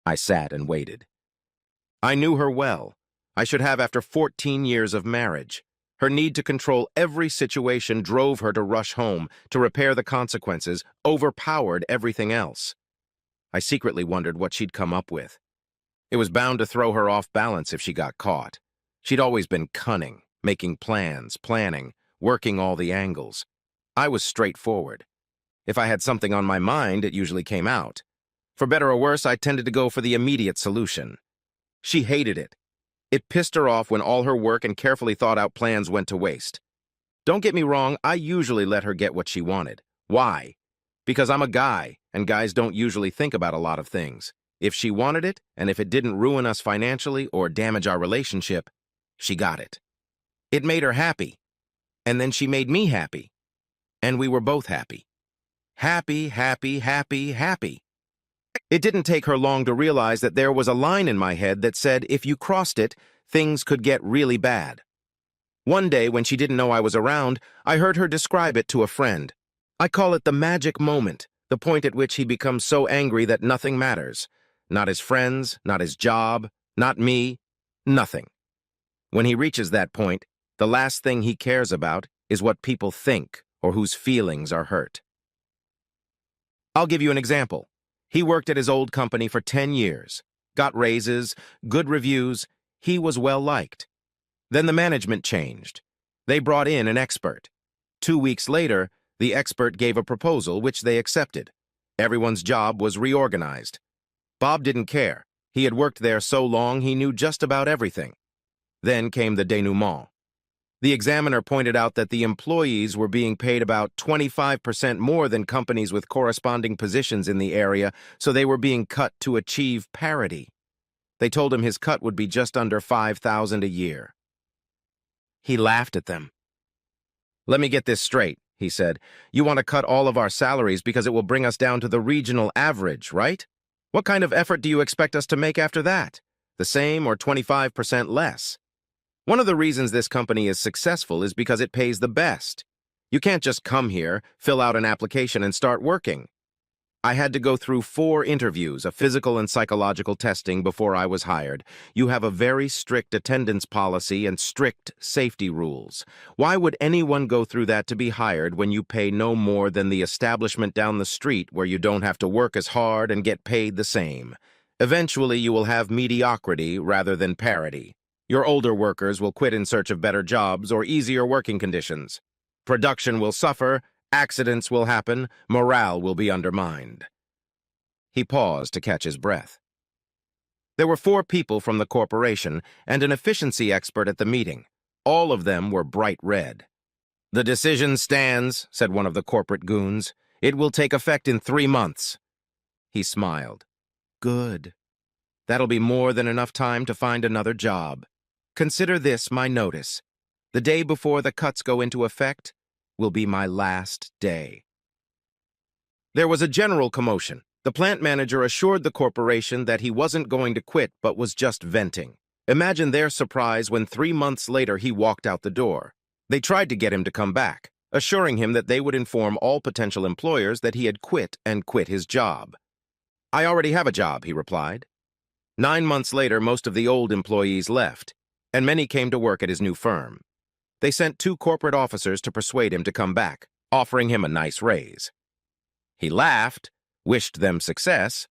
I sat and waited. I knew her well. I should have after 14 years of marriage. Her need to control every situation drove her to rush home, to repair the consequences, overpowered everything else. I secretly wondered what she'd come up with. It was bound to throw her off balance if she got caught. She'd always been cunning, making plans, planning, working all the angles. I was straightforward. If I had something on my mind, it usually came out. For better or worse, I tended to go for the immediate solution. She hated it. It pissed her off when all her work and carefully thought-out plans went to waste. Don't get me wrong, I usually let her get what she wanted. Why? Because I'm a guy, and guys don't usually think about a lot of things. If she wanted it, and if it didn't ruin us financially or damage our relationship, she got it. It made her happy. And then she made me happy. And we were both happy. Happy, happy, happy, happy. It didn't take her long to realize that there was a line in my head that said if you crossed it, things could get really bad. One day, when she didn't know I was around, I heard her describe it to a friend. I call it the magic moment, the point at which he becomes so angry that nothing matters. Not his friends, not his job, not me, nothing. When he reaches that point, the last thing he cares about is what people think or whose feelings are hurt. I'll give you an example. He worked at his old company for 10 years, got raises, good reviews, he was well liked. Then the management changed. They brought in an expert. 2 weeks later, the expert gave a proposal which they accepted. Everyone's job was reorganized. Bob didn't care. He had worked there so long he knew just about everything. Then came the denouement. The examiner pointed out that the employees were being paid about 25% more than companies with corresponding positions in the area, so they were being cut to achieve parity. They told him his cut would be just under $5,000 a year. He laughed at them. "Let me get this straight," he said. "You want to cut all of our salaries because it will bring us down to the regional average, right? What kind of effort do you expect us to make after that? The same or 25% less? One of the reasons this company is successful is because it pays the best. You can't just come here, fill out an application, and start working. I had to go through 4 interviews, a physical and psychological testing before I was hired. You have a very strict attendance policy and strict safety rules. Why would anyone go through that to be hired when you pay no more than the establishment down the street where you don't have to work as hard and get paid the same? Eventually, you will have mediocrity rather than parity. Your older workers will quit in search of better jobs or easier working conditions. Production will suffer, accidents will happen, morale will be undermined." He paused to catch his breath. There were 4 people from the corporation and an efficiency expert at the meeting. All of them were bright red. "The decision stands," said one of the corporate goons. "It will take effect in 3 months." He smiled. "Good. That'll be more than enough time to find another job. Consider this my notice. The day before the cuts go into effect will be my last day." There was a general commotion. The plant manager assured the corporation that he wasn't going to quit but was just venting. Imagine their surprise when 3 months later he walked out the door. They tried to get him to come back, assuring him that they would inform all potential employers that he had quit and quit his job. "I already have a job," he replied. 9 months later, most of the old employees left, and many came to work at his new firm. They sent 2 corporate officers to persuade him to come back, offering him a nice raise. He laughed, wished them success,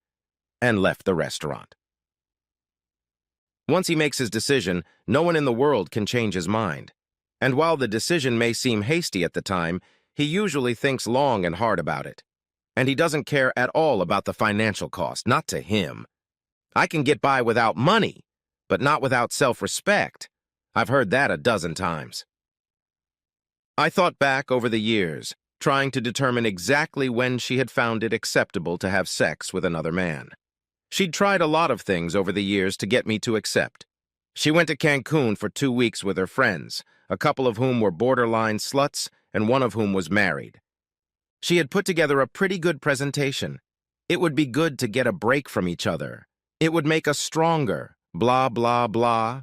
and left the restaurant. Once he makes his decision, no one in the world can change his mind. And while the decision may seem hasty at the time, he usually thinks long and hard about it. And he doesn't care at all about the financial cost, not to him. "I can get by without money, but not without self-respect." I've heard that a dozen times. I thought back over the years, trying to determine exactly when she had found it acceptable to have sex with another man. She'd tried a lot of things over the years to get me to accept. She went to Cancun for 2 weeks with her friends, a couple of whom were borderline sluts and one of whom was married. She had put together a pretty good presentation. It would be good to get a break from each other. It would make us stronger, blah, blah, blah.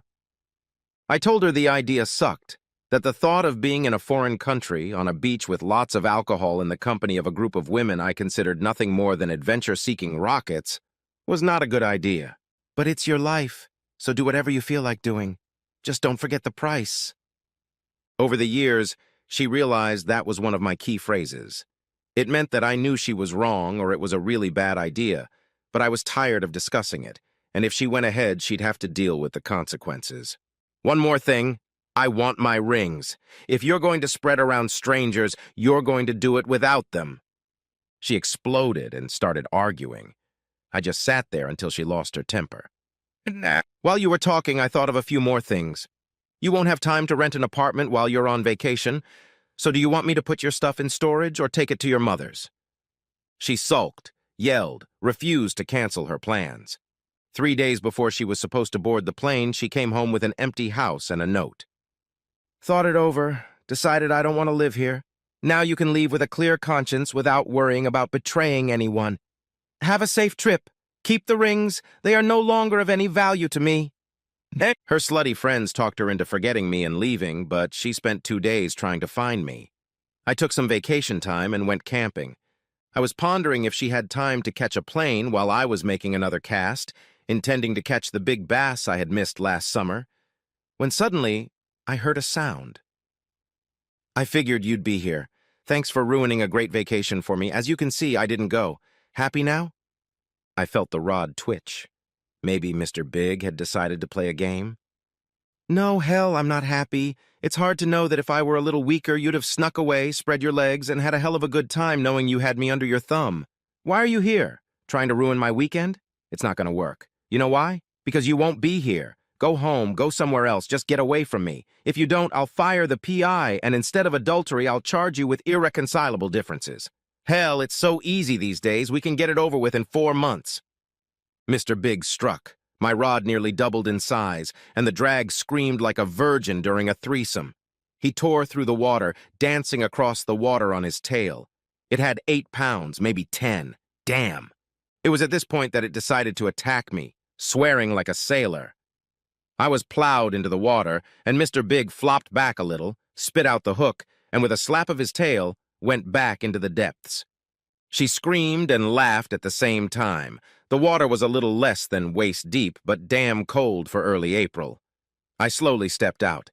I told her the idea sucked, that the thought of being in a foreign country, on a beach with lots of alcohol in the company of a group of women I considered nothing more than adventure-seeking rockets, was not a good idea. But it's your life, so do whatever you feel like doing. Just don't forget the price. Over the years, she realized that was one of my key phrases. It meant that I knew she was wrong or it was a really bad idea, but I was tired of discussing it, and if she went ahead, she'd have to deal with the consequences. One more thing, I want my rings. If you're going to spread around strangers, you're going to do it without them. She exploded and started arguing. I just sat there until she lost her temper. While you were talking, I thought of a few more things. You won't have time to rent an apartment while you're on vacation, so do you want me to put your stuff in storage or take it to your mother's? She sulked, yelled, refused to cancel her plans. 3 days before she was supposed to board the plane, she came home with an empty house and a note. Thought it over, decided I don't want to live here. Now you can leave with a clear conscience without worrying about betraying anyone. Have a safe trip. Keep the rings. They are no longer of any value to me. Her slutty friends talked her into forgetting me and leaving, but she spent 2 days trying to find me. I took some vacation time and went camping. I was pondering if she had time to catch a plane while I was making another cast, intending to catch the big bass I had missed last summer, when suddenly I heard a sound. I figured you'd be here. Thanks for ruining a great vacation for me. As you can see, I didn't go. Happy now? I felt the rod twitch. Maybe Mr. Big had decided to play a game? No, hell, I'm not happy. It's hard to know that if I were a little weaker, you'd have snuck away, spread your legs, and had a hell of a good time knowing you had me under your thumb. Why are you here? Trying to ruin my weekend? It's not going to work. You know why? Because you won't be here. Go home, go somewhere else, just get away from me. If you don't, I'll fire the PI, and instead of adultery, I'll charge you with irreconcilable differences. Hell, it's so easy these days, we can get it over with in 4 months. Mr. Big struck. My rod nearly doubled in size, and the drag screamed like a virgin during a threesome. He tore through the water, dancing across the water on his tail. It had 8 pounds, maybe 10. Damn. It was at this point that it decided to attack me, swearing like a sailor. I was plowed into the water, and Mr. Big flopped back a little, spit out the hook, and with a slap of his tail, went back into the depths. She screamed and laughed at the same time. The water was a little less than waist deep, but damn cold for early April. I slowly stepped out.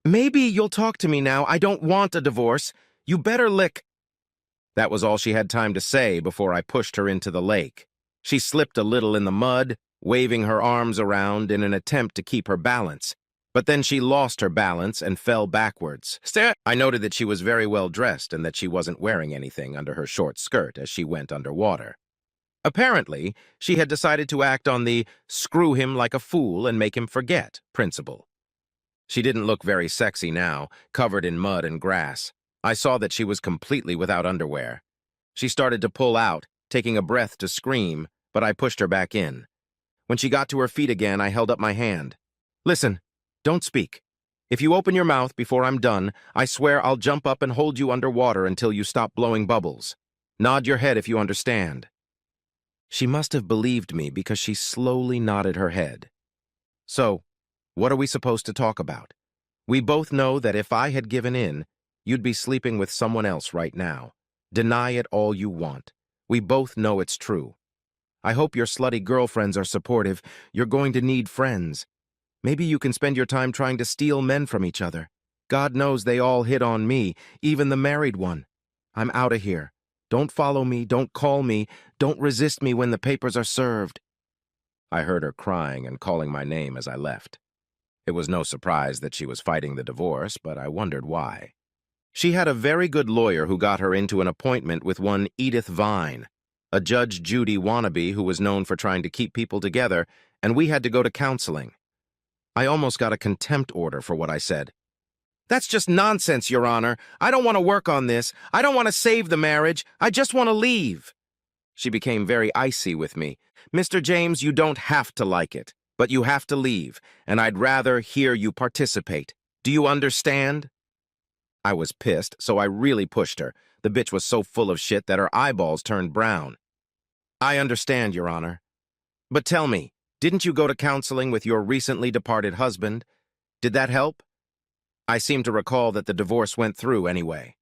Maybe you'll talk to me now. I don't want a divorce. You better lick. That was all she had time to say before I pushed her into the lake. She slipped a little in the mud, waving her arms around in an attempt to keep her balance. But then she lost her balance and fell backwards. I noted that she was very well dressed and that she wasn't wearing anything under her short skirt as she went underwater. Apparently, she had decided to act on the screw him like a fool and make him forget principle. She didn't look very sexy now, covered in mud and grass. I saw that she was completely without underwear. She started to pull out, taking a breath to scream, but I pushed her back in. When she got to her feet again, I held up my hand. Listen, don't speak. If you open your mouth before I'm done, I swear I'll jump up and hold you underwater until you stop blowing bubbles. Nod your head if you understand. She must have believed me because she slowly nodded her head. So, what are we supposed to talk about? We both know that if I had given in, you'd be sleeping with someone else right now. Deny it all you want. We both know it's true. I hope your slutty girlfriends are supportive. You're going to need friends. Maybe you can spend your time trying to steal men from each other. God knows they all hit on me, even the married one. I'm out of here. Don't follow me, don't call me, don't resist me when the papers are served. I heard her crying and calling my name as I left. It was no surprise that she was fighting the divorce, but I wondered why. She had a very good lawyer who got her into an appointment with one Edith Vine, a Judge Judy wannabe who was known for trying to keep people together, and we had to go to counseling. I almost got a contempt order for what I said. That's just nonsense, Your Honor. I don't want to work on this. I don't want to save the marriage. I just want to leave. She became very icy with me. Mr. James, you don't have to like it, but you have to leave, and I'd rather hear you participate. Do you understand? I was pissed, so I really pushed her. The bitch was so full of shit that her eyeballs turned brown. I understand, Your Honor. But tell me, didn't you go to counseling with your recently departed husband? Did that help? I seem to recall that the divorce went through anyway.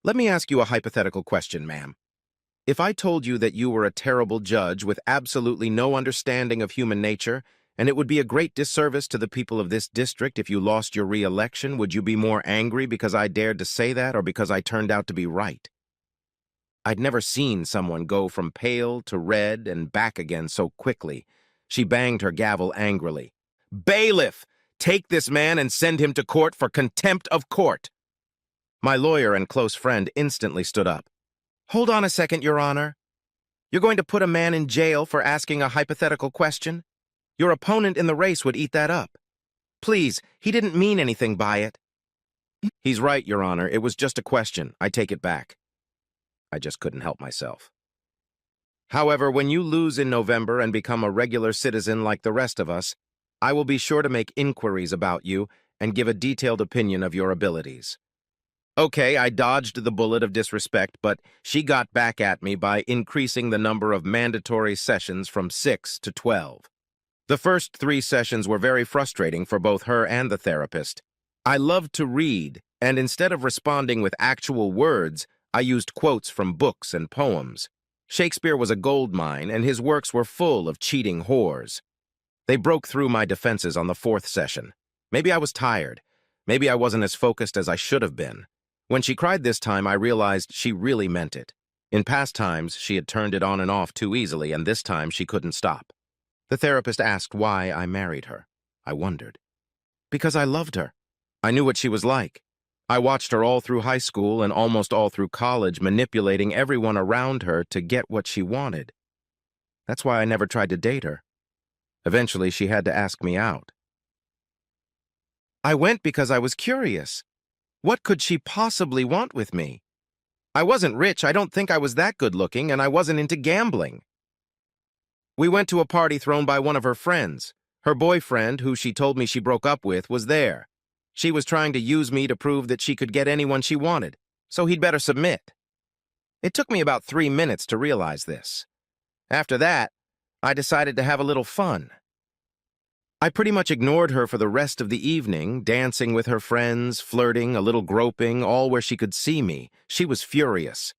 Let me ask you a hypothetical question, ma'am. If I told you that you were a terrible judge with absolutely no understanding of human nature, and it would be a great disservice to the people of this district if you lost your re-election, would you be more angry because I dared to say that or because I turned out to be right? I'd never seen someone go from pale to red and back again so quickly. She banged her gavel angrily. "Bailiff! Take this man and send him to court for contempt of court!" My lawyer and close friend instantly stood up. "Hold on a second, Your Honor. You're going to put a man in jail for asking a hypothetical question? Your opponent in the race would eat that up. Please, he didn't mean anything by it." "He's right, Your Honor. It was just a question. I take it back." I just couldn't help myself. "However, when you lose in November and become a regular citizen like the rest of us, I will be sure to make inquiries about you and give a detailed opinion of your abilities." Okay, I dodged the bullet of disrespect, but she got back at me by increasing the number of mandatory sessions from 6 to 12. The first 3 sessions were very frustrating for both her and the therapist. I loved to read, and instead of responding with actual words, I used quotes from books and poems. Shakespeare was a gold mine, and his works were full of cheating whores. They broke through my defenses on the 4th session. Maybe I was tired. Maybe I wasn't as focused as I should have been. When she cried this time, I realized she really meant it. In past times, she had turned it on and off too easily, and this time she couldn't stop. The therapist asked why I married her. I wondered. Because I loved her. I knew what she was like. I watched her all through high school and almost all through college, manipulating everyone around her to get what she wanted. That's why I never tried to date her. Eventually, she had to ask me out. I went because I was curious. What could she possibly want with me? I wasn't rich, I don't think I was that good-looking, and I wasn't into gambling. We went to a party thrown by one of her friends. Her boyfriend, who she told me she broke up with, was there. She was trying to use me to prove that she could get anyone she wanted, so he'd better submit. It took me about 3 minutes to realize this. After that, I decided to have a little fun. I pretty much ignored her for the rest of the evening, dancing with her friends, flirting, a little groping, all where she could see me. She was furious.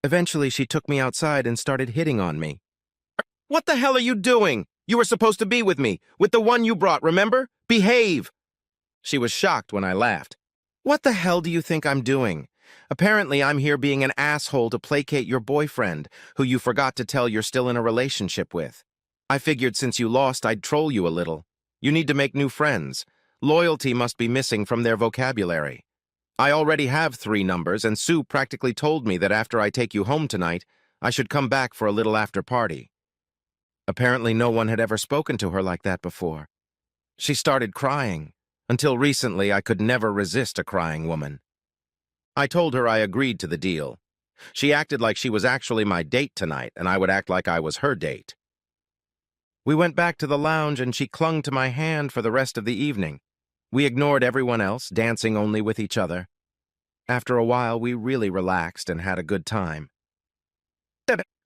Eventually, she took me outside and started hitting on me. "What the hell are you doing? You were supposed to be with me, with the one you brought, remember? Behave!" She was shocked when I laughed. "What the hell do you think I'm doing? Apparently, I'm here being an asshole to placate your boyfriend, who you forgot to tell you're still in a relationship with. I figured since you lost, I'd troll you a little. You need to make new friends. Loyalty must be missing from their vocabulary. I already have 3 numbers, and Sue practically told me that after I take you home tonight, I should come back for a little after-party." Apparently, no one had ever spoken to her like that before. She started crying. Until recently, I could never resist a crying woman. I told her I agreed to the deal. She acted like she was actually my date tonight, and I would act like I was her date. We went back to the lounge, and she clung to my hand for the rest of the evening. We ignored everyone else, dancing only with each other. After a while, we really relaxed and had a good time.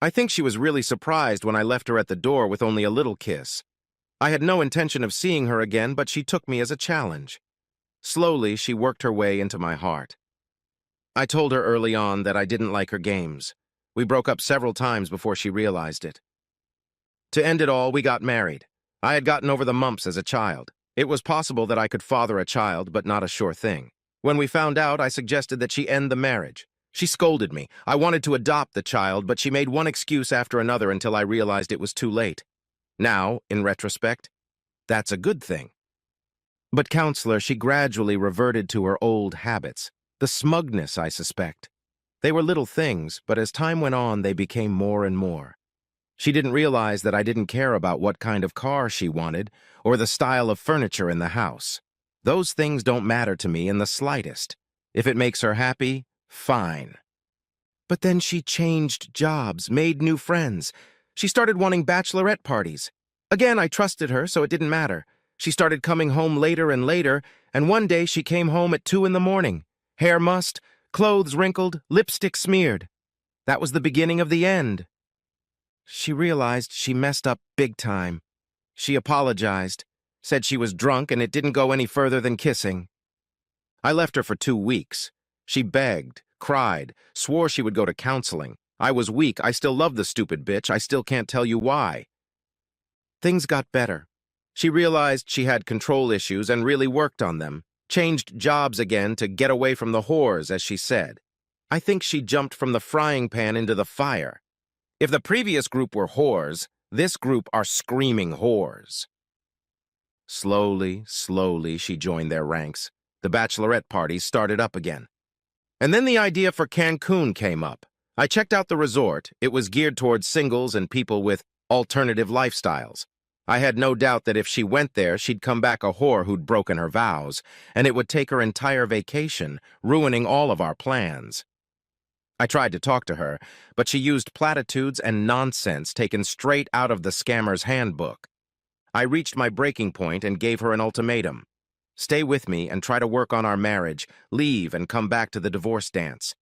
I think she was really surprised when I left her at the door with only a little kiss. I had no intention of seeing her again, but she took me as a challenge. Slowly, she worked her way into my heart. I told her early on that I didn't like her games. We broke up several times before she realized it. To end it all, we got married. I had gotten over the mumps as a child. It was possible that I could father a child, but not a sure thing. When we found out, I suggested that she end the marriage. She scolded me. I wanted to adopt the child, but she made one excuse after another until I realized it was too late. Now, in retrospect, that's a good thing. But, counselor, she gradually reverted to her old habits. The smugness, I suspect. They were little things, but as time went on, they became more and more. She didn't realize that I didn't care about what kind of car she wanted or the style of furniture in the house. Those things don't matter to me in the slightest. If it makes her happy, fine. But then she changed jobs, made new friends. She started wanting bachelorette parties. Again, I trusted her, so it didn't matter. She started coming home later and later, and one day she came home at 2 in the morning. Hair mussed, clothes wrinkled, lipstick smeared. That was the beginning of the end. She realized she messed up big time. She apologized, said she was drunk and it didn't go any further than kissing. I left her for 2 weeks. She begged, cried, swore she would go to counseling. I was weak. I still love the stupid bitch. I still can't tell you why. Things got better. She realized she had control issues and really worked on them. Changed jobs again to get away from the whores, as she said. I think she jumped from the frying pan into the fire. If the previous group were whores, this group are screaming whores. Slowly, slowly, she joined their ranks. The bachelorette parties started up again. And then the idea for Cancun came up. I checked out the resort. It was geared towards singles and people with alternative lifestyles. I had no doubt that if she went there, she'd come back a whore who'd broken her vows, and it would take her entire vacation, ruining all of our plans. I tried to talk to her, but she used platitudes and nonsense taken straight out of the scammer's handbook. I reached my breaking point and gave her an ultimatum. Stay with me and try to work on our marriage, leave and come back to the divorce dance.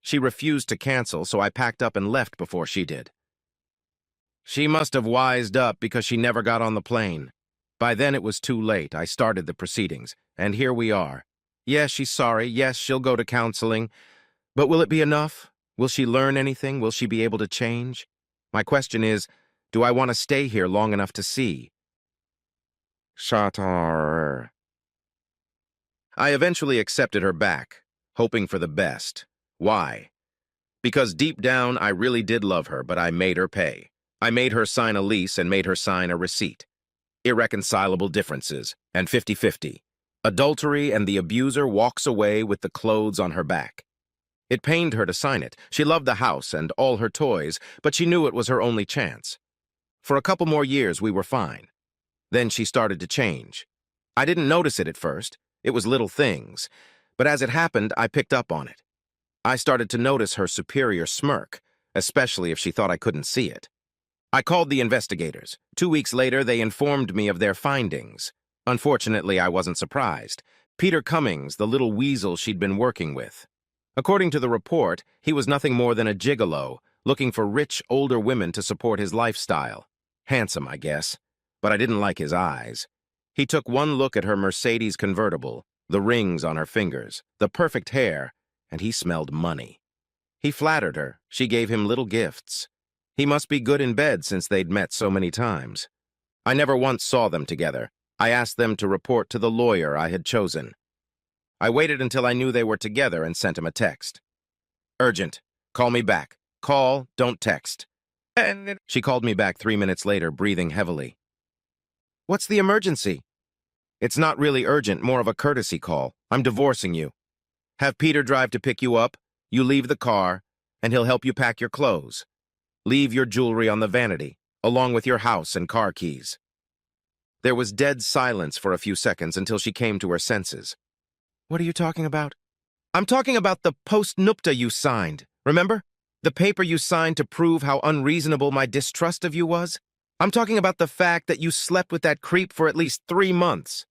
She refused to cancel, so I packed up and left before she did. She must have wised up because she never got on the plane. By then it was too late. I started the proceedings, and here we are. Yes, she's sorry. Yes, she'll go to counseling. But will it be enough? Will she learn anything? Will she be able to change? My question is, do I want to stay here long enough to see? Shatar. I eventually accepted her back, hoping for the best. Why? Because deep down, I really did love her, but I made her pay. I made her sign a lease and made her sign a receipt. Irreconcilable differences, and 50-50. Adultery, and the abuser walks away with the clothes on her back. It pained her to sign it. She loved the house and all her toys, but she knew it was her only chance. For a couple more years, we were fine. Then she started to change. I didn't notice it at first. It was little things. But as it happened, I picked up on it. I started to notice her superior smirk, especially if she thought I couldn't see it. I called the investigators. 2 weeks later, they informed me of their findings. Unfortunately, I wasn't surprised. Peter Cummings, the little weasel she'd been working with. According to the report, he was nothing more than a gigolo, looking for rich, older women to support his lifestyle. Handsome, I guess. But I didn't like his eyes. He took one look at her Mercedes convertible, the rings on her fingers, the perfect hair, and he smelled money. He flattered her. She gave him little gifts. He must be good in bed since they'd met so many times. I never once saw them together. I asked them to report to the lawyer I had chosen. I waited until I knew they were together and sent him a text. Urgent. Call me back. Call, don't text. And she called me back 3 minutes later, breathing heavily. What's the emergency? It's not really urgent, more of a courtesy call. I'm divorcing you. Have Peter drive to pick you up. You leave the car, and he'll help you pack your clothes. Leave your jewelry on the vanity, along with your house and car keys. There was dead silence for a few seconds until she came to her senses. What are you talking about? I'm talking about the post-nupta you signed, remember? The paper you signed to prove how unreasonable my distrust of you was? I'm talking about the fact that you slept with that creep for at least 3 months.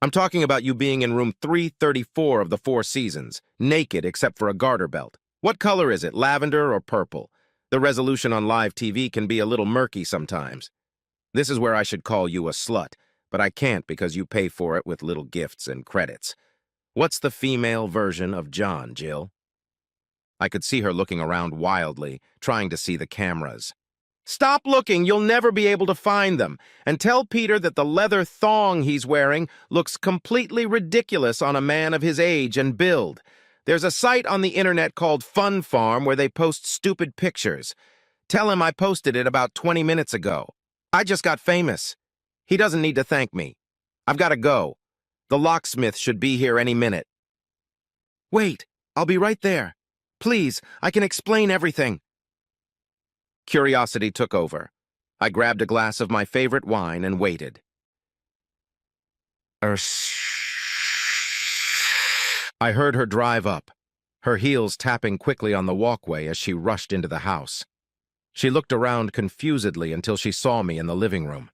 I'm talking about you being in room 334 of the Four Seasons, naked except for a garter belt. What color is it, lavender or purple? The resolution on live TV can be a little murky sometimes. This is where I should call you a slut, but I can't because you pay for it with little gifts and credits. What's the female version of John, Jill? I could see her looking around wildly, trying to see the cameras. Stop looking, you'll never be able to find them. And tell Peter that the leather thong he's wearing looks completely ridiculous on a man of his age and build. There's a site on the internet called Fun Farm where they post stupid pictures. Tell him I posted it about 20 minutes ago. I just got famous. He doesn't need to thank me. I've got to go. The locksmith should be here any minute. Wait, I'll be right there. Please, I can explain everything. Curiosity took over. I grabbed a glass of my favorite wine and waited. I heard her drive up, her heels tapping quickly on the walkway as she rushed into the house. She looked around confusedly until she saw me in the living room.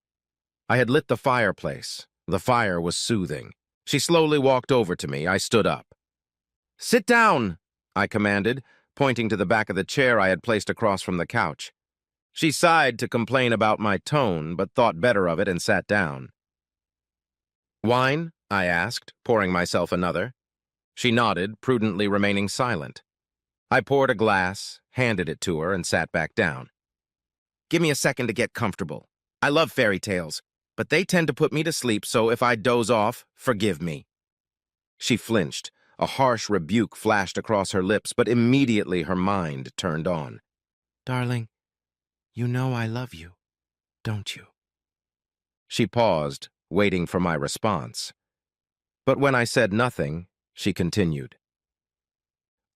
I had lit the fireplace. The fire was soothing. She slowly walked over to me. I stood up. Sit down, I commanded, pointing to the back of the chair I had placed across from the couch. She sighed to complain about my tone, but thought better of it and sat down. Wine? I asked, pouring myself another. She nodded, prudently remaining silent. I poured a glass, handed it to her, and sat back down. Give me a second to get comfortable. I love fairy tales, but they tend to put me to sleep, so if I doze off, forgive me. She flinched. A harsh rebuke flashed across her lips, but immediately her mind turned on. Darling, you know I love you, don't you? She paused, waiting for my response. But when I said nothing, she continued.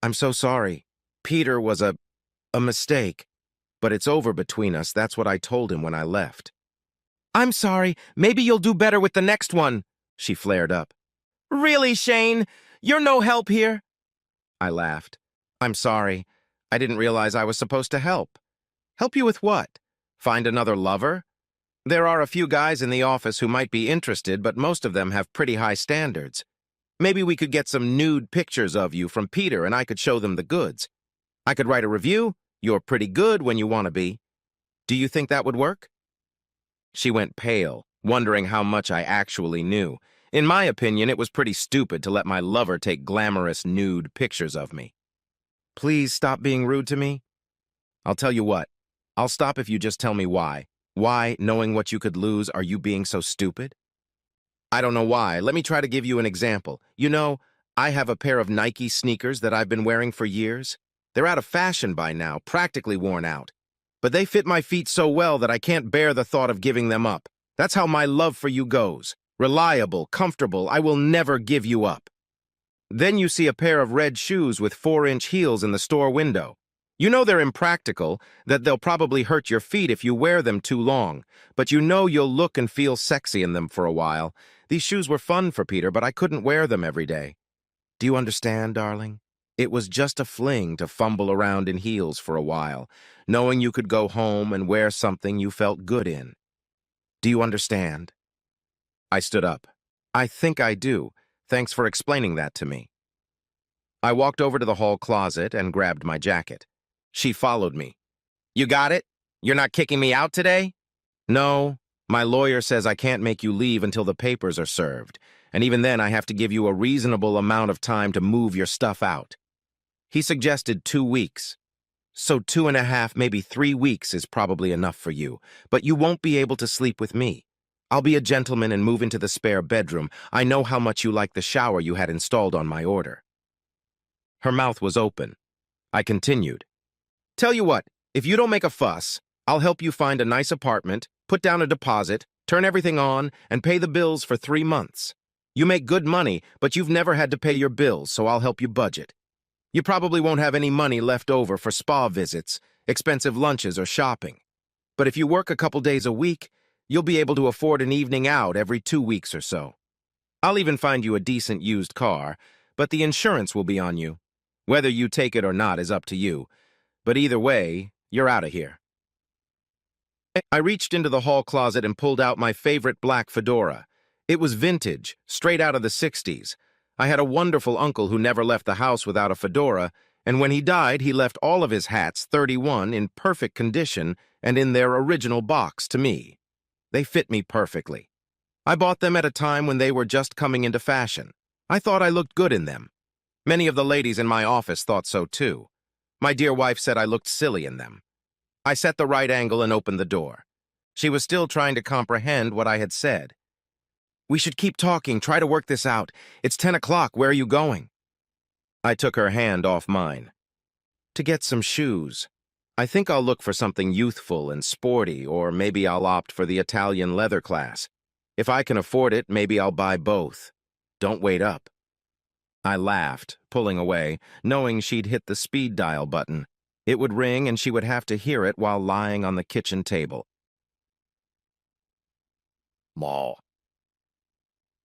I'm so sorry. Peter was a mistake, but it's over between us. That's what I told him when I left. I'm sorry. Maybe you'll do better with the next one, she flared up. Really, Shane? You're no help here? I laughed. I'm sorry. I didn't realize I was supposed to help. Help you with what? Find another lover? There are a few guys in the office who might be interested, but most of them have pretty high standards. Maybe we could get some nude pictures of you from Peter and I could show them the goods. I could write a review. You're pretty good when you want to be. Do you think that would work? She went pale, wondering how much I actually knew. In my opinion, it was pretty stupid to let my lover take glamorous nude pictures of me. Please stop being rude to me. I'll tell you what. I'll stop if you just tell me why. Why, knowing what you could lose, are you being so stupid? I don't know why. Let me try to give you an example. You know, I have a pair of Nike sneakers that I've been wearing for years. They're out of fashion by now, practically worn out. But they fit my feet so well that I can't bear the thought of giving them up. That's how my love for you goes. Reliable, comfortable, I will never give you up. Then you see a pair of red shoes with 4-inch heels in the store window. You know they're impractical, that they'll probably hurt your feet if you wear them too long, but you know you'll look and feel sexy in them for a while. These shoes were fun for Peter, but I couldn't wear them every day. Do you understand, darling? It was just a fling to fumble around in heels for a while, knowing you could go home and wear something you felt good in. Do you understand? I stood up. I think I do. Thanks for explaining that to me. I walked over to the hall closet and grabbed my jacket. She followed me. You got it? You're not kicking me out today? No. My lawyer says I can't make you leave until the papers are served, and even then I have to give you a reasonable amount of time to move your stuff out. He suggested 2 weeks. So 2.5, maybe 3 weeks is probably enough for you, but you won't be able to sleep with me. I'll be a gentleman and move into the spare bedroom. I know how much you like the shower you had installed on my order. Her mouth was open. I continued. Tell you what, if you don't make a fuss, I'll help you find a nice apartment, put down a deposit, turn everything on, and pay the bills for 3 months. You make good money, but you've never had to pay your bills, so I'll help you budget. You probably won't have any money left over for spa visits, expensive lunches, or shopping. But if you work a couple days a week, you'll be able to afford an evening out every 2 weeks or so. I'll even find you a decent used car, but the insurance will be on you. Whether you take it or not is up to you. But either way, you're out of here. I reached into the hall closet and pulled out my favorite black fedora. It was vintage, straight out of the 60s. I had a wonderful uncle who never left the house without a fedora, and when he died, he left all of his hats, 31, in perfect condition and in their original box to me. They fit me perfectly. I bought them at a time when they were just coming into fashion. I thought I looked good in them. Many of the ladies in my office thought so too. My dear wife said I looked silly in them. I set the right angle and opened the door. She was still trying to comprehend what I had said. We should keep talking, try to work this out. It's 10 o'clock, where are you going? I took her hand off mine. To get some shoes. I think I'll look for something youthful and sporty, or maybe I'll opt for the Italian leather class. If I can afford it, maybe I'll buy both. Don't wait up. I laughed, pulling away, knowing she'd hit the speed dial button. It would ring and she would have to hear it while lying on the kitchen table. Mall.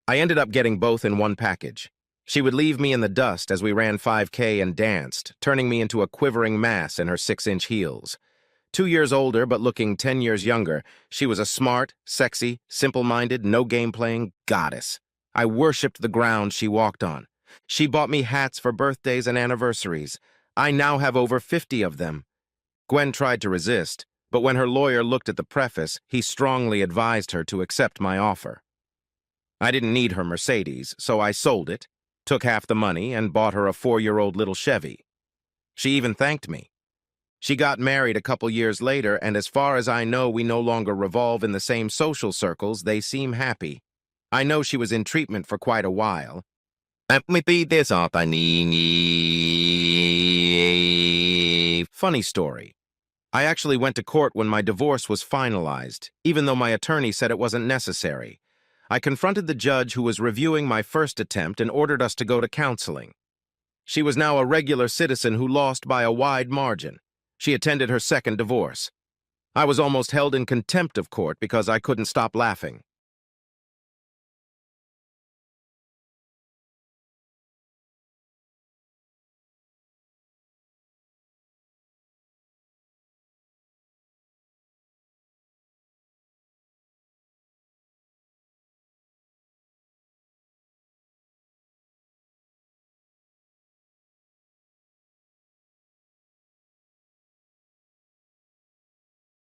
I ended up getting both in one package. She would leave me in the dust as we ran 5K and danced, turning me into a quivering mass in her 6-inch heels. 2 years older but looking 10 years younger, she was a smart, sexy, simple-minded, no-game-playing goddess. I worshipped the ground she walked on. She bought me hats for birthdays and anniversaries. I now have over 50 of them. Gwen tried to resist, but when her lawyer looked at the preface, he strongly advised her to accept my offer. I didn't need her Mercedes, so I sold it, took half the money, and bought her a 4-year-old little Chevy. She even thanked me. She got married a couple years later, and as far as I know, we no longer revolve in the same social circles. They seem happy. I know she was in treatment for quite a while. Funny story. I actually went to court when my divorce was finalized, even though my attorney said it wasn't necessary. I confronted the judge who was reviewing my first attempt and ordered us to go to counseling. She was now a regular citizen who lost by a wide margin. She attended her second divorce. I was almost held in contempt of court because I couldn't stop laughing.